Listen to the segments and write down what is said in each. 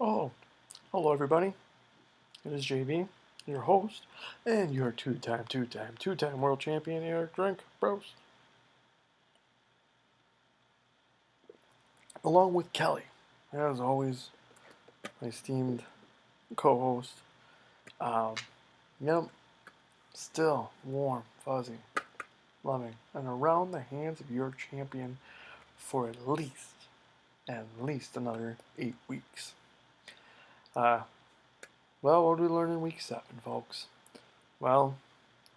Oh, hello everybody. It is JB, your host, and your two-time world champion Eric Drink Bros, along with Kelly, as always, my esteemed co-host. Um, yep, still warm, fuzzy, loving, and around the hands of your champion for at least another 8 weeks. Uh, well, what did we learn in week 7, folks? Well,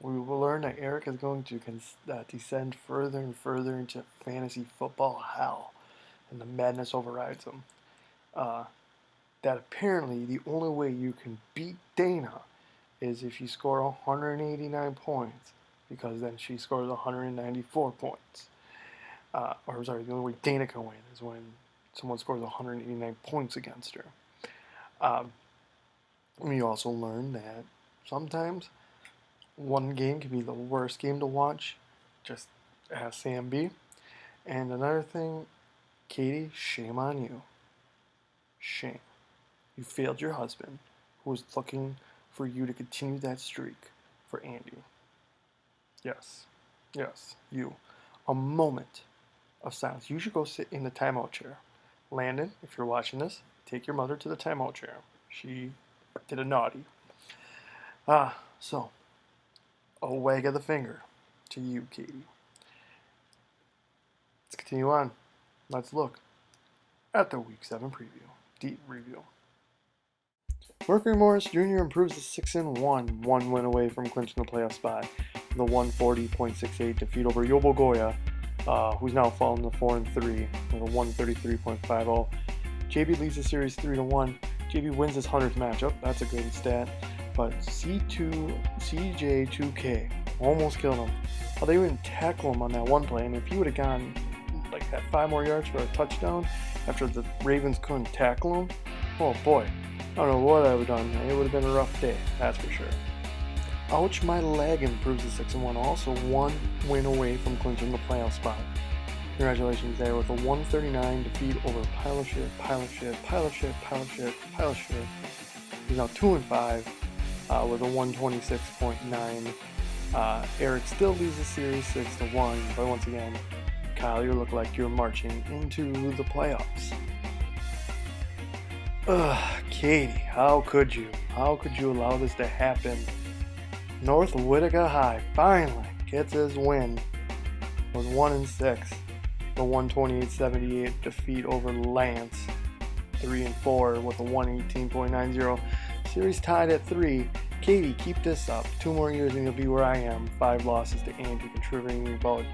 we will learn that Eric is going to descend further and further into fantasy football hell, and the madness overrides him. Uh, that apparently the only way you can beat Dana is if you score 189 points, because then she scores 194 points. Or sorry, the only way Dana can win is when someone scores 189 points against her. We also learned that sometimes one game can be the worst game to watch. Just ask Sam B. And another thing, Katie, shame on you. Shame. You failed your husband, who was looking for you to continue that streak for Andy. Yes. Yes, you. A moment of silence. You should go sit in the timeout chair. Landon, if you're watching this, take your mother to the timeout chair. She did a naughty. So, a wag of the finger to you, Katie. Let's continue on. Let's look at the Week 7 preview. Deep review. Mercury Morris Jr. improves to 6-1, one win away from clinching the playoff spot with a 140.68 defeat over Yobo Goya, who's now fallen to 4-3 with a 133.50. JB leads the series 3-1. JB wins his 100th matchup. That's a good stat. But CJ2K almost killed him. Well, they didn't tackle him on that one play, and if he would have gone like that 5 more yards for a touchdown after the Ravens couldn't tackle him, oh boy, I don't know what I would have done. It would have been a rough day, that's for sure. Ouch, my leg improves to 6-1, also one win away from clinching the playoff spot. Congratulations there with a 139 defeat over pile of shit. He's now 2-5 with a 126.9. Eric still leads the series 6-1, but once again, Kyle, you look like you're marching into the playoffs. Katie, how could you? How could you allow this to happen? North Whitaker High finally gets his win with 1-6. The 128.78 defeat over Lance. 3-4 with a 118.90. Series tied at 3. Katie, keep this up. 2 more years and you'll be where I am. 5 losses to Andy, contributing about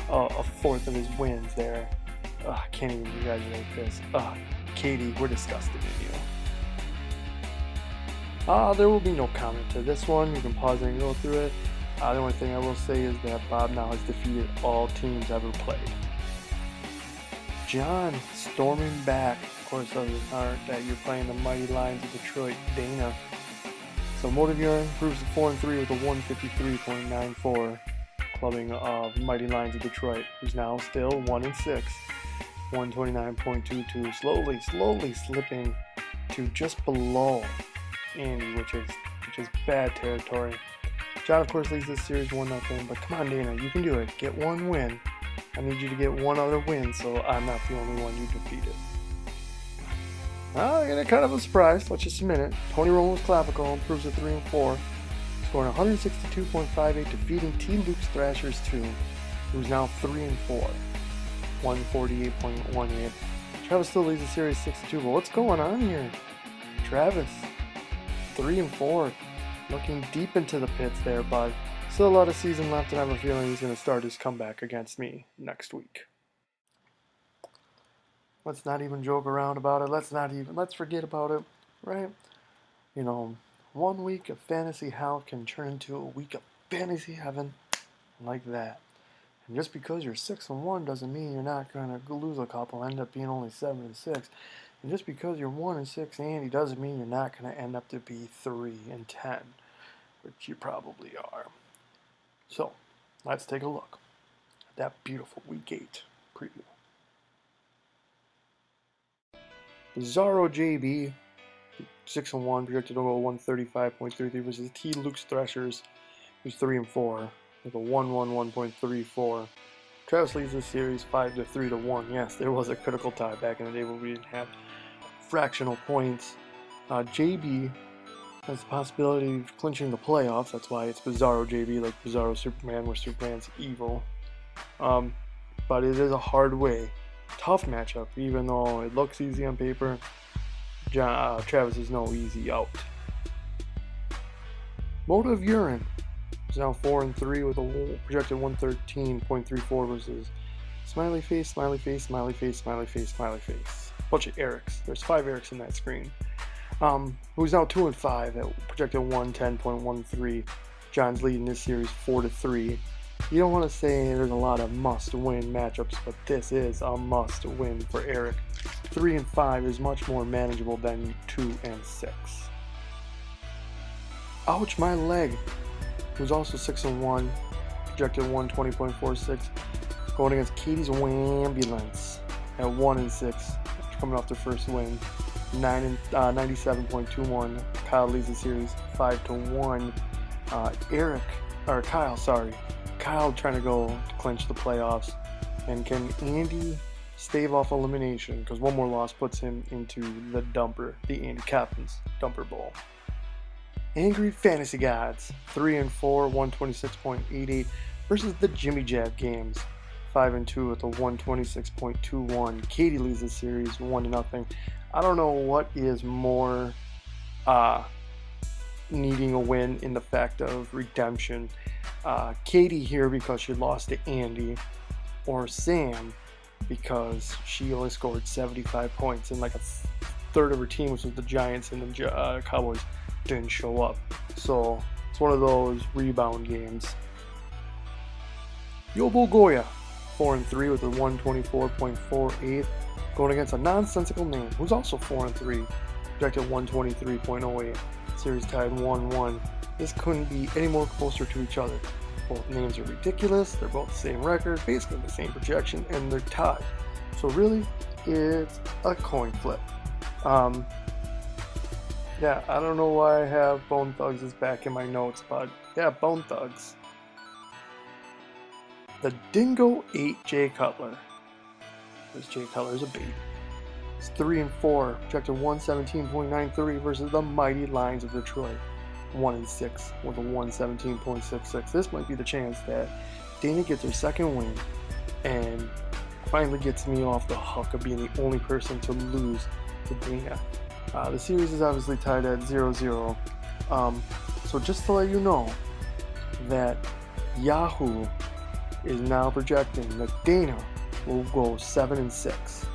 a fourth of his wins there. I can't even congratulate this. Katie, we're disgusted in you. There will be no comment to this one. You can pause it and go through it. The only thing I will say is that Bob now has defeated all teams ever played. John storming back. Of course, doesn't hurt that you're playing the Mighty Lions of Detroit. Dana. So Motive Urine improves to 4-3 with a 153.94. Clubbing of Mighty Lions of Detroit, who's now still 1-6. 129.22. Slowly slipping to just below Andy, which is bad territory. John, of course, leads this series 1-0, but come on, Dana, you can do it. Get one win. I need you to get one other win, so I'm not the only one you defeated. Kind of a surprise. Let's just admit it. Tony Romo's clavicle improves to 3-4, scoring 162.58, defeating Team Duke's Thrashers 2, who's now 3-4, 148.18. Travis still leads the series 6-2, but what's going on here? Travis, 3-4, looking deep into the pits there, bud. Still a lot of season left, and I have a feeling he's going to start his comeback against me next week. Let's not even joke around about it. Let's forget about it, right? 1 week of fantasy hell can turn into a week of fantasy heaven like that. And just because you're 6-1 doesn't mean you're not going to lose a couple, end up being only 7-6. And just because you're 1-6, Andy, doesn't mean you're not going to end up to be 3-10, which you probably are. So, let's take a look at that beautiful Week 8 preview. Bizarro JB 6-1, projected to go 135.33 versus T. Luke's Threshers, who's 3-4 with a 111.34. Travis leads this series 5-3-1. Yes, there was a critical tie back in the day when we didn't have fractional points. JB has the possibility of clinching the playoffs. That's why it's Bizarro JB, like Bizarro Superman, where Superman's evil. But it is a hard way. Tough matchup, even though it looks easy on paper. Travis is no easy out. Motive Urine is now 4-3 with a projected 113.34 versus Smiley Face, Smiley Face, Smiley Face, Smiley Face, Smiley Face. Bunch of Erics. There's 5 Erics in that screen. Who's now 2-5 at projected 110.13. John's leading this series 4-3. You don't want to say there's a lot of must-win matchups, but this is a must-win for Eric. 3-5 is much more manageable than 2-6. Ouch, my leg. Who's also 6-1, projected 120.46, going against Katie's Wambulance at 1-6, coming off their first win. 97.21. Kyle leads the series 5-1. Kyle trying to go to clinch the playoffs. And can Andy stave off elimination? Because one more loss puts him into the dumper, the Andy Captain's Dumper Bowl. Angry Fantasy Gods 3-4, 126.88 versus the Jimmy Jab Games 5-2 with a 126.21. Katie leads the series 1-0. I don't know what is more needing a win in the fact of redemption. Katie here because she lost to Andy, or Sam because she only scored 75 points and like a third of her team, which was the Giants and the Cowboys, didn't show up. So it's one of those rebound games. Yobo Goya 4-3 with a 124.48, going against a nonsensical name who's also 4-3, projected 123.08. Series tied 1-1. This couldn't be any more closer to each other. Both names are ridiculous. They're both the same record, basically the same projection, and they're tied. So really, it's a coin flip. Yeah, I don't know why I have Bone Thugs is back in my notes, but yeah, Bone Thugs. The Dingo ate Jay Cutler. Because Jay Cutler is a baby. It's 3-4, projected 117.93 versus the Mighty Lions of Detroit. 1-6 with a 117.66. This might be the chance that Dana gets her second win and finally gets me off the hook of being the only person to lose to Dana. The series is obviously tied at 0-0. So just to let you know that Yahoo is now projecting that Dana will go 7-6.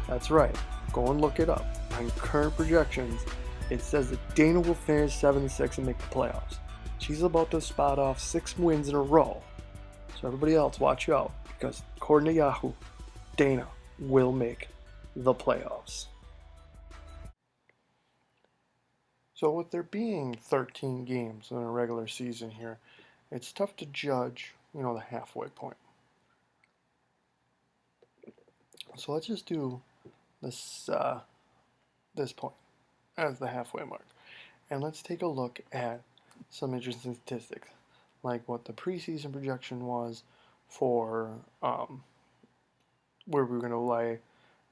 That's right. Go and look it up. On current projections, it says that Dana will finish 7-6 and make the playoffs. She's about to spot off 6 wins in a row. So everybody else, watch out, because according to Yahoo, Dana will make the playoffs. So with there being 13 games in a regular season here, it's tough to judge, the halfway point. So let's just do this point as the halfway mark. And let's take a look at some interesting statistics, like what the preseason projection was for where we were going to lay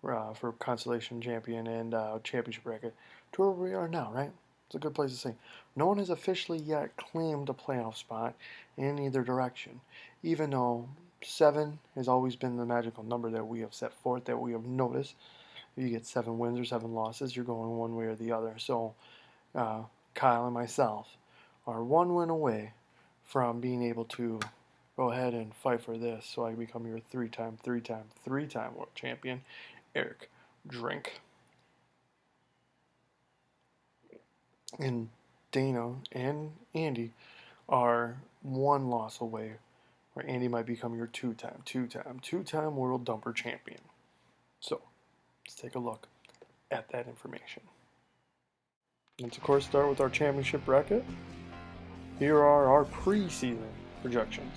for Constellation Champion and Championship bracket to where we are now, right? It's a good place to say. No one has officially yet claimed a playoff spot in either direction, even though 7 has always been the magical number that we have set forth, that we have noticed. If you get 7 wins or 7 losses, you're going one way or the other. So Kyle and myself are 1 win away from being able to go ahead and fight for this, so I can become your 3-time world champion, Eric Drink. And Dana and Andy are 1 loss away, where Andy might become your two-time world dumper champion. So let's take a look at that information. Let's of course start with our championship bracket. Here are our preseason projections.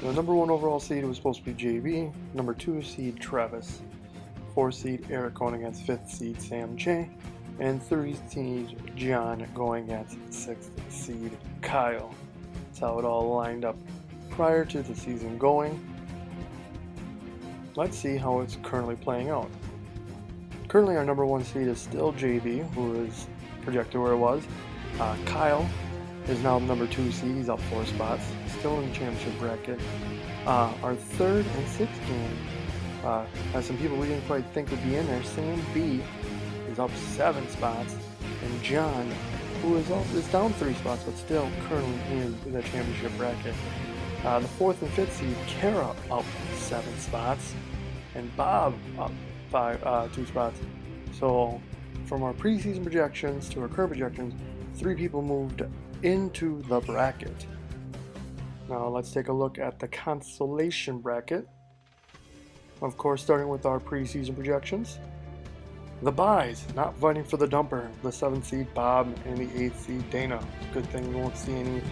The number 1 overall seed was supposed to be JB, number 2 seed Travis, 4 seed Eric going against 5th seed Sam J, and 3 seed John going against 6th seed Kyle. That's how it all lined up prior to the season going. Let's see how it's currently playing out. Currently our number 1 seed is still JB, who is projected where it was. Kyle is now the number 2 seed. He's up 4 spots, still in the championship bracket. Our 3rd and 6th game has some people we didn't quite think would be in there. Sam B is up 7 spots, and John, who is down 3 spots but still currently in the championship bracket. The 4th and 5th seed, Kara, up 7 spots, and Bob up 2 spots. So from our preseason projections to our current projections, 3 people moved into the bracket. Now let's take a look at the consolation bracket. Of course, starting with our preseason projections. The buys, not fighting for the dumper. The 7th seed Bob and the 8th seed Dana. Good thing we won't see any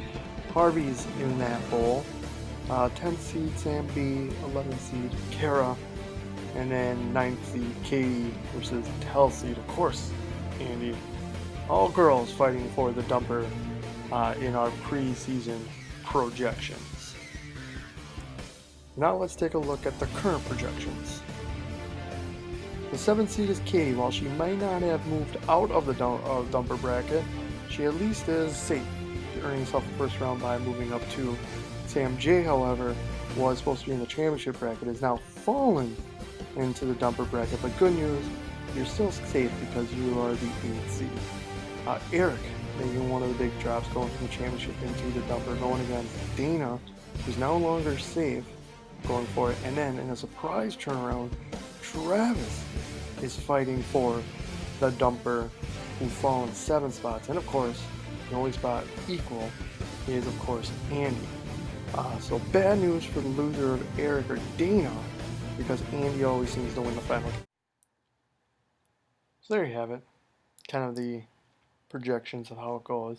Harveys in that bowl. 10th seed Sam B, 11th seed Kara, and then 9th seed Katie versus 12th seed, of course, Andy. All girls fighting for the dumper in our preseason projections. Now let's take a look at the current projections. The 7th seed is Katie. While she might not have moved out of the dumper bracket, she at least is safe, earning herself the first round by moving up to. Sam J, however, was supposed to be in the championship bracket, is now fallen into the dumper bracket, but good news, you're still safe because you are the 8th seed. Eric making one of the big drops, going from the championship into the dumper, going against Dana, who's no longer safe, going for it. And then in a surprise turnaround, Travis is fighting for the dumper, who fallen 7 spots. And of course, the only spot equal is of course Andy. So bad news for the loser of Eric or Dana, because Andy always seems to win the final. So there you have it, kind of the projections of how it goes.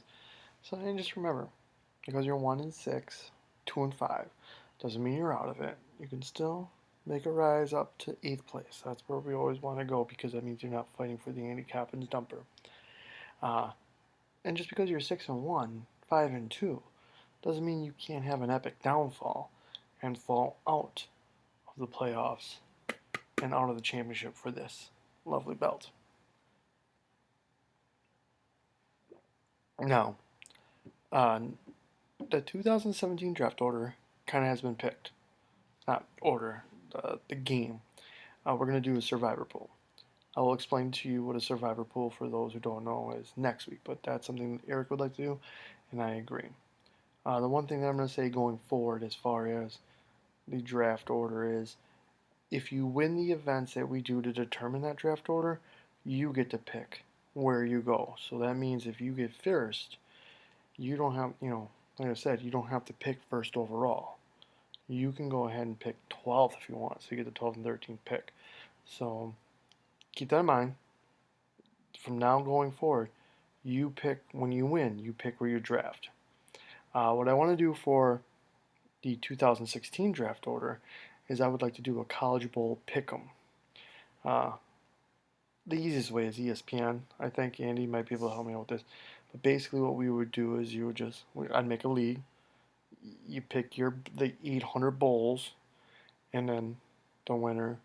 So and just remember, because you're 1 and 6, 2 and 5, doesn't mean you're out of it. You can still make a rise up to 8th place. That's where we always want to go, because that means you're not fighting for the Andy Coppins dumper. And just because you're 6 and 1, 5 and 2, doesn't mean you can't have an epic downfall and fall out of the playoffs and out of the championship for this lovely belt. Now, the 2017 draft order kind of has been picked. Not order, the game. We're going to do a survivor pool. I will explain to you what a survivor pool, for those who don't know, is next week, but that's something that Eric would like to do, and I agree. The one thing that I'm going to say going forward as far as the draft order is, if you win the events that we do to determine that draft order, you get to pick where you go. So that means if you get first, you don't have, like I said, you don't have to pick first overall. You can go ahead and pick 12th if you want, so you get the 12th and 13th pick. So keep that in mind. From now going forward, you pick, when you win, you pick where you draft. What I want to do for the 2016 draft order is I would like to do a College Bowl pick'em. The easiest way is ESPN. I think Andy might be able to help me out with this. But basically what we would do is I'd make a league. You pick the 800 bowls, and then the winner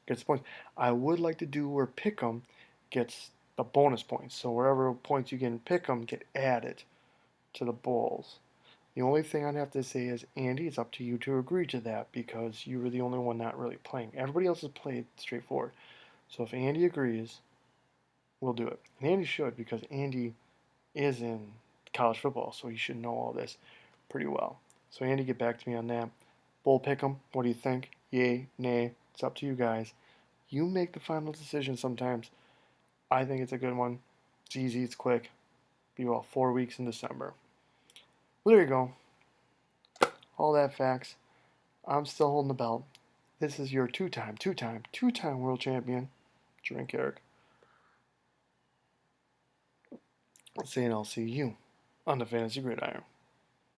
gets points. I would like to do where pick'em gets the bonus points. So wherever points you get in pick'em get added to the bowls. The only thing I'd have to say is, Andy, it's up to you to agree to that, because you were the only one not really playing. Everybody else has played straightforward. So if Andy agrees, we'll do it. And Andy should, because Andy is in college football, so he should know all this pretty well. So Andy, get back to me on that. Bowl pick'em, what do you think? Yay, nay, it's up to you guys. You make the final decision sometimes. I think it's a good one. It's easy, it's quick. Be about 4 weeks in December. Well, there you go. All that facts. I'm still holding the belt. This is your two-time world champion, Drink Eric. Saying I'll see you on the Fantasy Gridiron.